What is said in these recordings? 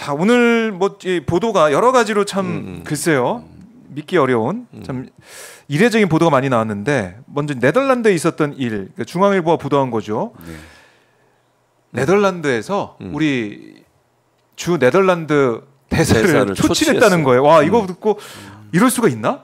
자, 오늘 뭐 이 보도가 여러 가지로 참 글쎄요. 믿기 어려운 참 이례적인 보도가 많이 나왔는데 먼저 네덜란드에 있었던 일, 그러니까 중앙일보가 보도한 거죠. 네덜란드에서 우리 주 네덜란드 대사를 초치했다는 거예요. 와, 이거 듣고 이럴 수가 있나?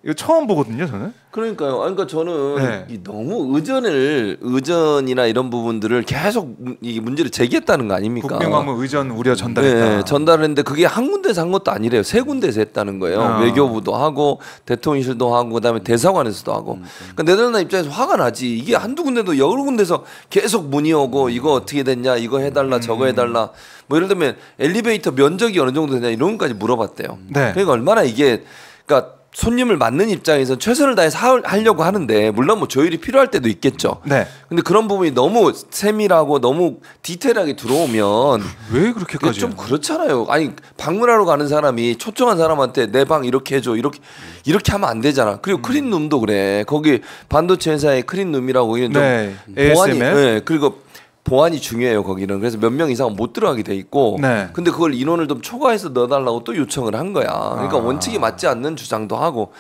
이거 처음 보거든요, 저는. 그러니까요. 그러니까 저는 너무 의전이나 이런 부분들을 계속 이 문제를 제기했다는 거 아닙니까? 국빈관문 의전 우려 전달했다. 네, 전달했는데 그게 한 군데서 한 것도 아니래요. 세 군데서 했다는 거예요. 외교부도 하고 대통령실도 하고 그다음에 대사관에서도 하고. 그러니까 네덜란드 입장에서 화가 나지. 이게 한두 군데도 여러 군데서 계속 문의 오고 이거 어떻게 됐냐, 이거 해달라, 저거 해달라. 뭐 예를 들면 엘리베이터 면적이 어느 정도 되냐 이런 것까지 물어봤대요. 네. 그러니까 얼마나 이게 그러니까 손님을 맞는 입장에서 최선을 다해서 하려고 하는데 물론 뭐 조율이 필요할 때도 있겠죠. 네. 근데 그런 부분이 너무 세밀하고 너무 디테일하게 들어오면 왜 그렇게까지? 좀 그렇잖아요. 아니 방문하러 가는 사람이 초청한 사람한테 내 방 이렇게 해줘 이렇게 하면 안 되잖아. 그리고 크린룸도 그래. 거기 반도체 회사의 크린룸이라고 이런 좀 보안이 그리고 보안이 중요해요 거기는. 그래서 몇 명 이상은 못 들어가게 돼 있고 근데 그걸 인원을 좀 초과해서 넣어달라고 또 요청을 한 거야. 그러니까 원칙에 맞지 않는 주장도 하고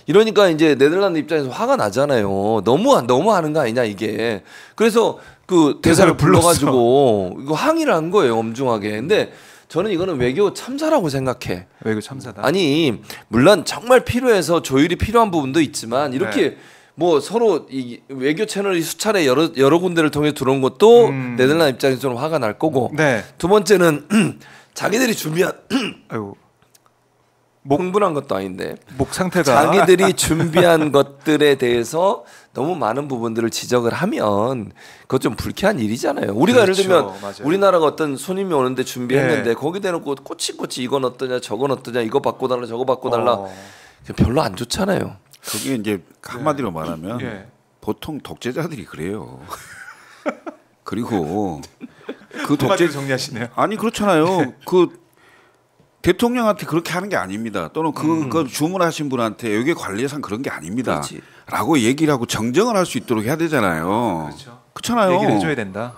이러니까 이제 네덜란드 입장에서 화가 나잖아요. 너무 하는 거 아니냐 이게. 그래서 그 대사를 불러가지고 이거 항의를 한 거예요 엄중하게. 근데 저는 이거는 외교 참사라고 생각해. 외교 참사다. 아니 물론 정말 필요해서 조율이 필요한 부분도 있지만 이렇게 뭐 서로 이 외교 채널이 수차례 여러 군데를 통해 들어온 것도 네덜란드 입장에서는 화가 날 거고 두 번째는 자기들이 준비한 흥분한 것도 아닌데 목 상태가 자기들이 준비한 것들에 대해서 너무 많은 부분들을 지적을 하면 그것 좀 불쾌한 일이잖아요. 우리가 예를 들면 우리나라가 어떤 손님이 오는데 준비했는데 거기 대놓고 꼬치꼬치 이건 어떠냐 저건 어떠냐 이거 바꿔달라 저거 바꿔달라 별로 안 좋잖아요. 그게 이제 한마디로 말하면 보통 독재자들이 그래요. 그리고 그 독재 정리하시네요. 아니 그렇잖아요. 그 대통령한테 그렇게 하는 게 아닙니다. 또는 그 주문하신 분한테 여기 관리상 그런 게 아닙니다. 라고 얘기를 하고 정정을 할 수 있도록 해야 되잖아요. 그렇잖아요. 얘기를 해줘야 된다.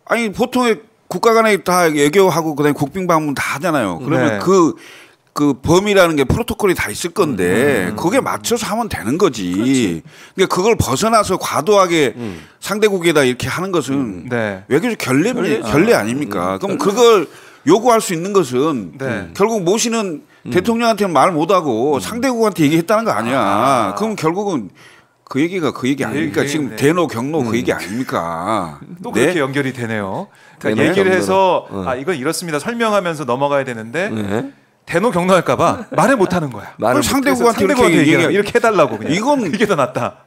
아니 보통의 국가 간에 다 외교하고 그다음에 국빈 방문 다 하잖아요. 그러면 그 범위라는 게 프로토콜이 다 있을 건데 그게 맞춰서 하면 되는 거지. 그러니까 그걸 벗어나서 과도하게 상대국에다 이렇게 하는 것은 외교적 결례 아닙니까? 그럼 그걸 요구할 수 있는 것은 결국 모시는 대통령한테는 말 못하고 상대국한테 얘기했다는 거 아니야. 그럼 결국은 그 얘기가 그 얘기 아닙니까? 지금 대노 경로 그 얘기 아닙니까? 또 그렇게 연결이 되네요. 그러니까 얘기를 해서 이건 이렇습니다. 설명하면서 넘어가야 되는데 대노 경로할까봐 말을 못하는 거야. 상대국한테 이렇게 해달라고 그냥. 이게 더 낫다.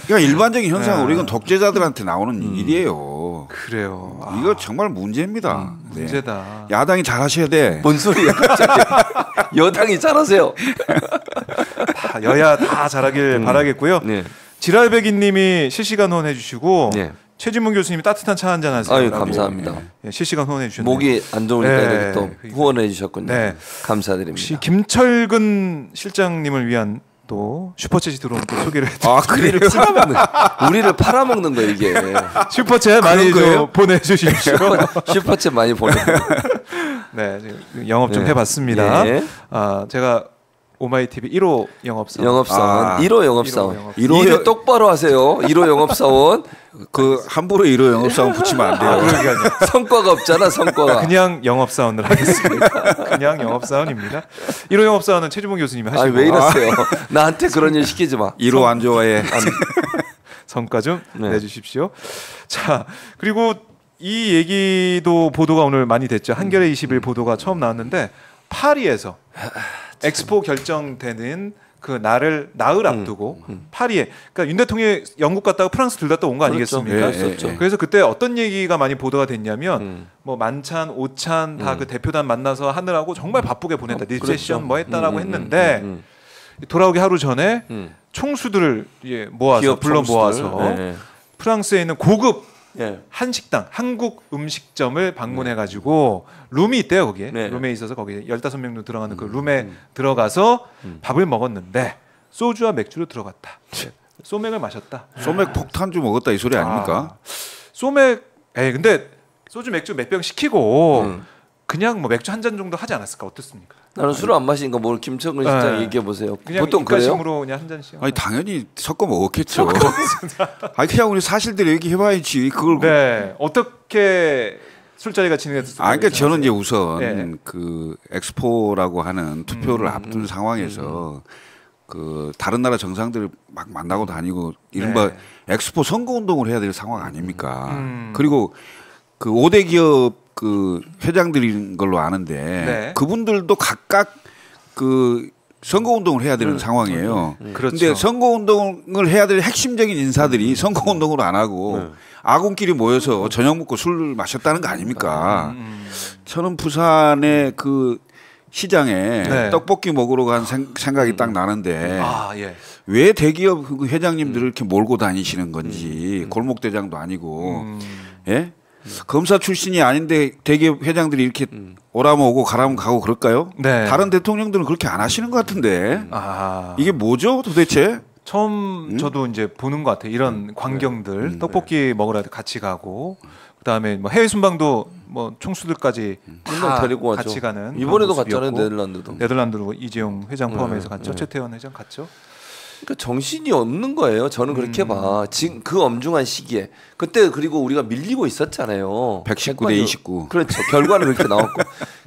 그러니까 일반적인 현상은 이건 독재자들한테 나오는 일이에요. 그래요. 이거 정말 문제입니다. 문제다. 야당이 잘하셔야 돼. 뭔 소리야 갑자기. 여당이 잘하세요. 여야 다 잘하길 바라겠고요. 지랄배기님이 실시간 후원해 주시고 최진문 교수님이 따뜻한 차 한잔 하세요. 아유, 감사합니다. 실시간 후원해 주셨네요. 목이 안 좋으니까 이렇게 또 후원해 주셨군요. 감사드립니다. 혹시 김철근 실장님을 위한 또 슈퍼챗이 들어오면 또 소개를 해드릴게요. 우리를 팔아먹는 거예요 이게. 슈퍼챗 많이 좀 보내주십시오. 슈퍼챗 많이 보내주세요. 네, 영업 좀 해봤습니다. 제가 오마이TV 1호 영업사원. 1호 영업사원. 일을 똑바로 하세요. 1호 영업사원. 그 함부로 1호 영업사원 붙이면 안 돼요. 그러니까요. 성과가 없잖아 성과가. 그냥 영업사원을 하겠습니다. 그냥 영업사원입니다. 1호 영업사원은 최주봉 교수님이 하시고. 왜 이러세요. 나한테 그런 일 시키지 마. 1호 안 좋아해. 성과 좀 내주십시오. 자, 그리고 이 얘기도 보도가 오늘 많이 됐죠. 한겨레 21 보도가 처음 나왔는데 파리에서 엑스포 결정되는 그 나흘 앞두고 파리에, 그러니까 윤 대통령이 영국 갔다가 프랑스 둘 다 또 온 거 아니겠습니까? 그래서 그때 어떤 얘기가 많이 보도가 됐냐면 뭐 만찬, 오찬 다 그 대표단 만나서 하느라고 정말 바쁘게 보냈다. 리세션 뭐 했다라고 했는데 돌아오기 하루 전에 총수들을 모아서 불러 모아서 프랑스에 있는 고급 한식당, 한국 음식점을 방문해가지고 룸이 있대요 거기에. 룸에 있어서 거기에 15명도 들어가는 그 룸에 들어가서 밥을 먹었는데 소주와 맥주로 들어갔다. 소맥을 마셨다. 소맥 폭탄주 먹었다 이 소리 아닙니까? 소맥, 근데 소주 맥주 몇 병 시키고 그냥 뭐 맥주 한 잔 정도 하지 않았을까 어떻습니까? 나는 술을 안 마시니까 뭘 김청근 실장 얘기해 보세요. 그냥 보통 그래요? 입가심으로 그냥 한 잔씩. 아니 당연히 섞어 먹었겠죠. 아니 그냥 우리 사실대로 얘기해봐야지. 그걸 네. 어떻게 술자리가 진행됐을까? 그러니까 저는 이제 우선 네. 그 엑스포라고 하는 투표를 앞둔 상황에서 그 다른 나라 정상들을 막 만나고 다니고 이른바 엑스포 선거 운동을 해야 될 상황 아닙니까? 그리고 그 5대 기업 그 회장들인 걸로 아는데 네. 그분들도 각각 그 선거 운동을 해야 되는 상황이에요. 그렇죠. 근데 선거 운동을 해야 될 핵심적인 인사들이 선거 운동을 안 하고 아군끼리 모여서 저녁 먹고 술 마셨다는 거 아닙니까? 저는 부산의 그 시장에 떡볶이 먹으러 간 생각이 딱 나는데 왜 대기업 그 회장님들을 이렇게 몰고 다니시는 건지 골목대장도 아니고 예? 검사 출신이 아닌데 대기업 회장들이 이렇게 오라면 오고 가라면 가고 그럴까요? 네. 다른 대통령들은 그렇게 안 하시는 것 같은데 이게 뭐죠 도대체? 처음 저도 이제 보는 것 같아요. 이런 광경들 떡볶이 먹으러 같이 가고 그다음에 뭐 해외 순방도 뭐 총수들까지 다 데리고 같이 가는 이번에도 갔잖아요. 네덜란드도. 네덜란드로 이재용 회장 포함해서 갔죠. 최태원 회장 갔죠. 그러니까 정신이 없는 거예요. 저는 그렇게 봐. 지금 그 엄중한 시기에 그때 그리고 우리가 밀리고 있었잖아요. 119대 29. 그렇죠. 결과는 그렇게 나왔고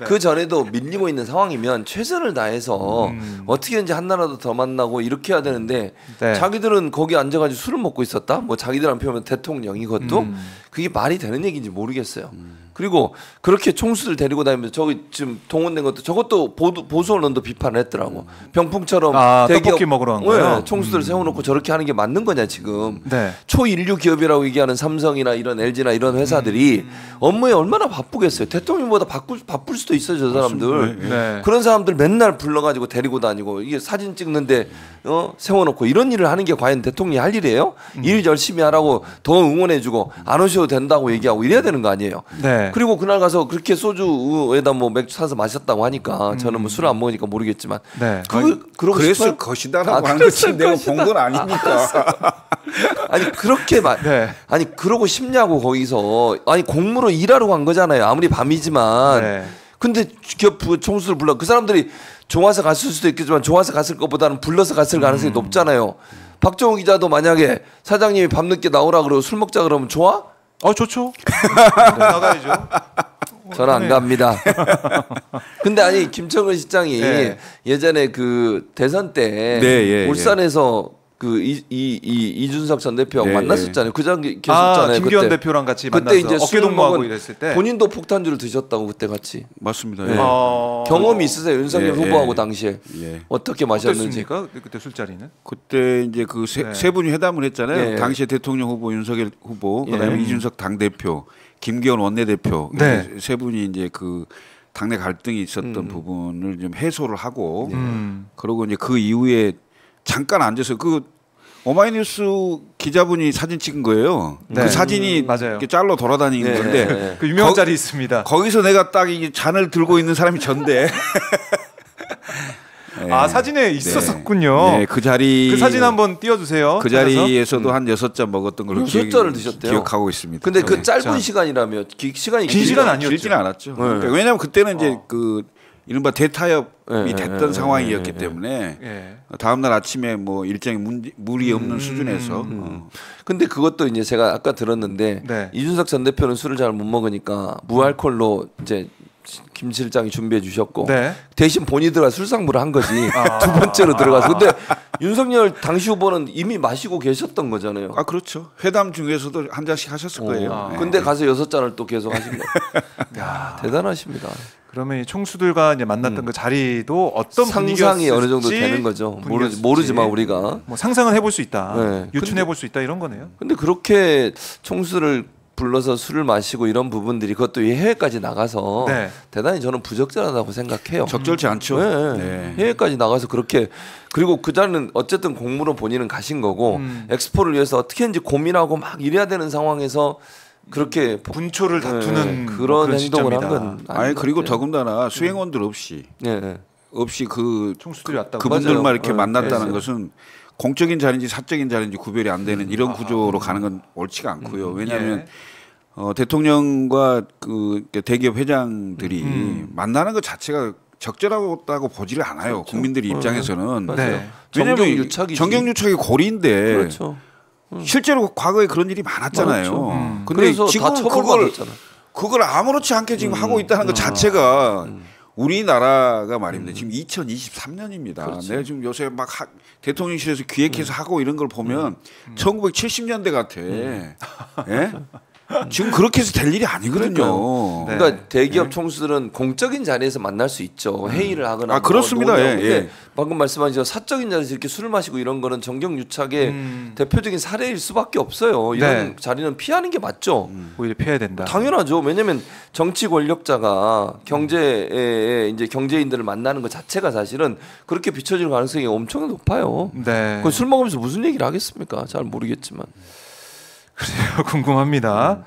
그 전에도 밀리고 있는 상황이면 최선을 다해서 어떻게든지 한나라도 더 만나고 이렇게 해야 되는데 자기들은 거기 앉아가지고 술을 먹고 있었다. 뭐 자기들한테 표면 대통령 이것도 그게 말이 되는 얘기인지 모르겠어요. 그리고 그렇게 총수들 데리고 다니면서 저기 지금 동원된 것도 저것도 보수 언론도 비판을 했더라고. 병풍처럼 떡볶이 먹으러 간 거예요. 총수들 세워놓고 저렇게 하는 게 맞는 거냐 지금. 초인류 기업이라고 얘기하는 삼성이나 이런 LG나 이런 회사들이 업무에 얼마나 바쁘겠어요. 대통령보다 바쁠 수도 있어요 저 사람들. 그런 사람들 맨날 불러가지고 데리고 다니고 이게 사진 찍는데 세워놓고 이런 일을 하는 게 과연 대통령이 할 일이에요? 일 열심히 하라고 더 응원해주고 안 오셔도 된다고 얘기하고 이래야 되는 거 아니에요? 그리고 그날 가서 그렇게 소주에다 뭐 맥주 사서 마셨다고 하니까 저는 뭐 술 안 먹으니까 모르겠지만 그랬을 것이다라고 하는 거지 내가 본 건 아니니까. 아니 그렇게 아니 그러고 싶냐고 거기서 아니 공무로 일하러 간 거잖아요. 아무리 밤이지만. 근데 기업 총수를 불러 그 사람들이 좋아서 갔을 수도 있겠지만 좋아서 갔을 것보다는 불러서 갔을 가능성이 높잖아요. 박정우 기자도 만약에 사장님이 밤늦게 나오라 그러고 술 먹자 그러면 좋아? 좋죠. 나가야죠. 저는 안 갑니다. 근데 아니 김청근 실장이 예전에 그 대선 때 울산에서 그 이준석 전 대표하고 만났었잖아요. 그 장 계셨잖아요. 김기현 대표랑 같이 만나서 그때 이제 어깨 동무하고 이랬을 때 본인도 폭탄주를 드셨다고 그때 같이. 맞습니다. 경험이 있으세요 윤석열 후보하고 당시에 어떻게 마셨는지. 어땠습니까? 그때 술자리는? 그때 이제 그 세 분이 회담을 했잖아요. 당시에 대통령 후보 윤석열 후보, 그다음에 이준석 당 대표, 김기현 원내대표 세 분이 이제 그 당내 갈등이 있었던 부분을 좀 해소를 하고 그러고 이제 그 이후에 잠깐 앉아서 그 오마이뉴스 기자분이 사진 찍은 거예요. 그 사진이 이렇게 짤로 돌아다니는 건데 그 유명 자리 있습니다. 거기서 내가 딱 이 잔을 들고 있는 사람이 전데. 사진에 있었었군요. 그 자리 그 사진 한번 띄워주세요. 그 자리에서도 한 6잔 먹었던 걸로 6잔을 드셨대요. 기억하고 있습니다. 근데 그 짧은 시간이라며 시간이 긴 시간 아니었죠. 길지는 않았죠. 그러니까 왜냐하면 그때는 이제 그 이른바 대타협이 됐던 상황이었기 때문에 다음 날 아침에 뭐 일정이 무리 없는 수준에서. 근데 그것도 이제 제가 아까 들었는데 이준석 전 대표는 술을 잘 못 먹으니까 무알콜로 이제 김 실장이 준비해 주셨고 대신 본인이 들어가 술상부를 한 거지. 두 번째로 들어가서. 근데 윤석열 당시 후보는 이미 마시고 계셨던 거잖아요. 그렇죠. 회담 중에서도 한 잔씩 하셨을 거예요. 근데 가서 6잔을 또 계속 하신 거예요. 야, 대단하십니다. 그러면 이 총수들과 이제 만났던 그 자리도 어떤 상상이 어느 정도 되는 거죠. 모르지만 우리가 뭐 상상은 해볼 수 있다, 유추해볼 수 있다 이런 거네요. 근데 그렇게 총수를 불러서 술을 마시고 이런 부분들이 그것도 해외까지 나가서 대단히 저는 부적절하다고 생각해요. 적절치 않죠. 해외까지 나가서 그렇게 그리고 그 자리는 어쨌든 공무로 본인은 가신 거고 엑스포를 위해서 어떻게든지 고민하고 막 이래야 되는 상황에서 그렇게 분초를 다투는 그런 행동을 한 건 아니 그리고 더군다나 수행원들 없이 그 총수들이 왔다고 그분들만 이렇게 만났다는 것은 공적인 자리인지 사적인 자리인지 구별이 안 되는 이런 구조로 가는 건 옳지가 않고요. 왜냐하면 대통령과 그 대기업 회장들이 만나는 것 자체가 적절하다고 보지를 않아요. 그렇죠. 국민들의 입장에서는. 네. 왜냐하면 정경유착이 고리인데 그렇죠. 실제로 과거에 그런 일이 많았잖아요. 근데 그래서 지금 다 처벌받았잖아. 그걸 아무렇지 않게 지금 하고 있다는 것 자체가 우리나라가 말입니다. 지금 2023년입니다. 그렇죠. 내가 지금 요새 막 대통령실에서 기획해서 하고 이런 걸 보면 1970년대 같아. 예? 지금 그렇게 해서 될 일이 아니거든요. 그러니까 대기업 총수들은 공적인 자리에서 만날 수 있죠. 회의를 하거나. 그렇습니다. 근데 방금 말씀하신 사적인 자리에서 이렇게 술을 마시고 이런 거는 정경유착의 대표적인 사례일 수밖에 없어요. 이런 자리는 피하는 게 맞죠. 오히려 피해야 된다. 당연하죠. 왜냐하면 정치 권력자가 경제에 이제 경제인들을 만나는 것 자체가 사실은 그렇게 비춰질 가능성이 엄청 높아요. 술 먹으면서 무슨 얘기를 하겠습니까? 잘 모르겠지만. 그래요. 궁금합니다.